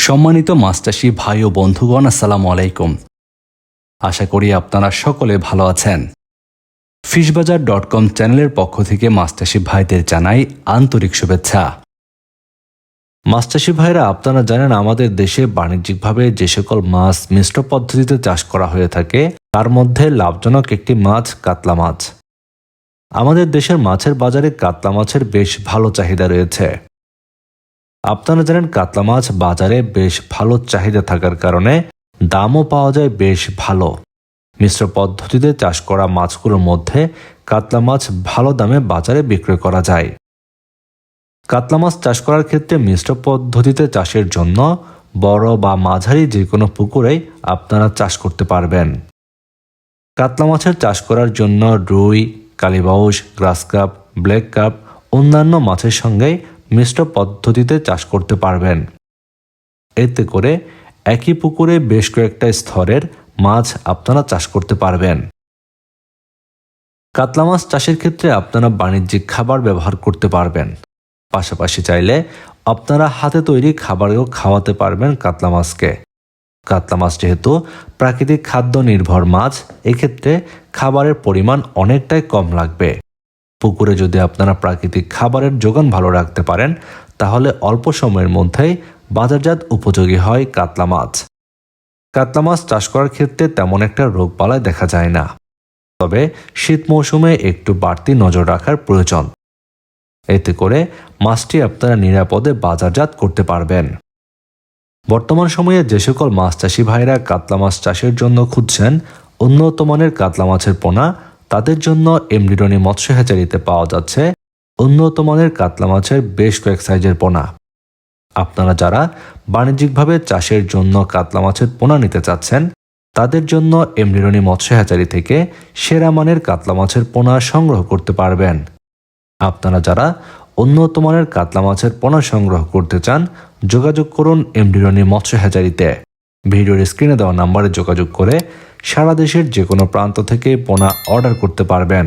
সম্মানিত মাছচাষী ভাই ও বন্ধুগণ, আসসালামু আলাইকুম। আশা করি আপনারা সকলে ভালো আছেন। fishbazaar.com চ্যানেলের পক্ষ থেকে মাছচাষী ভাইদের জানাই আন্তরিক শুভেচ্ছা। মাছচাষী ভাইরা, আপনারা জানেন আমাদের দেশে বাণিজ্যিকভাবে যে সকল মাছ মিশ্র পদ্ধতিতে চাষ করা হয়ে থাকে তার মধ্যে লাভজনক একটি মাছ কাতলা মাছ। আমাদের দেশের মাছের বাজারে কাতলা মাছের বেশ ভালো চাহিদা রয়েছে। আপনারা জানেন কাতলা মাছ বাজারে বেশ ভালো চাহিদা থাকার কারণে দামও পাওয়া যায় বেশ ভালো। মিশ্র পদ্ধতিতে চাষ করা মাছগুলোর মধ্যে কাতলা মাছ ভালো দামে বাজারে বিক্রয় করা যায়। কাতলা মাছ চাষ করার ক্ষেত্রে মিশ্র পদ্ধতিতে চাষের জন্য বড় বা মাঝারি যে কোনো পুকুরেই আপনারা চাষ করতে পারবেন। কাতলা মাছের চাষ করার জন্য রুই, কালীবাউস, গ্রাস কাপ, ব্ল্যাক কাপ অন্যান্য মাছের সঙ্গেই মিশ্র পদ্ধতিতে চাষ করতে পারবেন। এতে করে একই পুকুরে বেশ কয়েকটা স্তরের মাছ আপনারা চাষ করতে পারবেন। কাতলা মাছ চাষের ক্ষেত্রে আপনারা বাণিজ্যিক খাবার ব্যবহার করতে পারবেন। পাশাপাশি চাইলে আপনারা হাতে তৈরি খাবারও খাওয়াতে পারবেন কাতলা মাছকে। কাতলা মাছ যেহেতু প্রাকৃতিক খাদ্য নির্ভর মাছ, এক্ষেত্রে খাবারের পরিমাণ অনেকটাই কম লাগবে। পুকুরে যদি আপনারা প্রাকৃতিক খাবারের যোগান ভালো রাখতে পারেন তাহলে অল্প সময়ের মধ্যেই বাজারজাত উপযোগী হয় কাতলা মাছ। কাতলা মাছ চাষ করার ক্ষেত্রে তেমন একটা রোগবালাই দেখা যায় না, তবে শীত মৌসুমে একটু বাড়তি নজর রাখার প্রয়োজন। এতে করে মাছটি আপনারা নিরাপদে বাজারজাত করতে পারবেন। বর্তমান সময়ে যে সকল মাছ চাষি ভাইরা কাতলা মাছ চাষের জন্য খুঁজছেন উন্নত মানের কাতলা মাছের পোনা, তাদের জন্য এমডি রনি মৎস্য হ্যাচারিতে পাওয়া যাচ্ছে উন্নত মানের কাতলা মাছের বেশ কয়েক সাইজের পোনা। আপনারা যারা বাণিজ্যিকভাবে চাষের জন্য কাতলা মাছের পোনা নিতে চাচ্ছেন তাদের জন্য এমডি রনি মৎস্য হ্যাচারি থেকে সেরা মানের কাতলা মাছের পোনা সংগ্রহ করতে পারবেন। আপনারা যারা উন্নত মানের কাতলা মাছের পোনা সংগ্রহ করতে চান যোগাযোগ করুন এমডি রনি মৎস্য হ্যাচারিতে। ভিডিওর স্ক্রিনে দেওয়া নাম্বারে যোগাযোগ করে সারা দেশের যে কোনো প্রান্ত থেকে পোনা অর্ডার করতে পারবেন।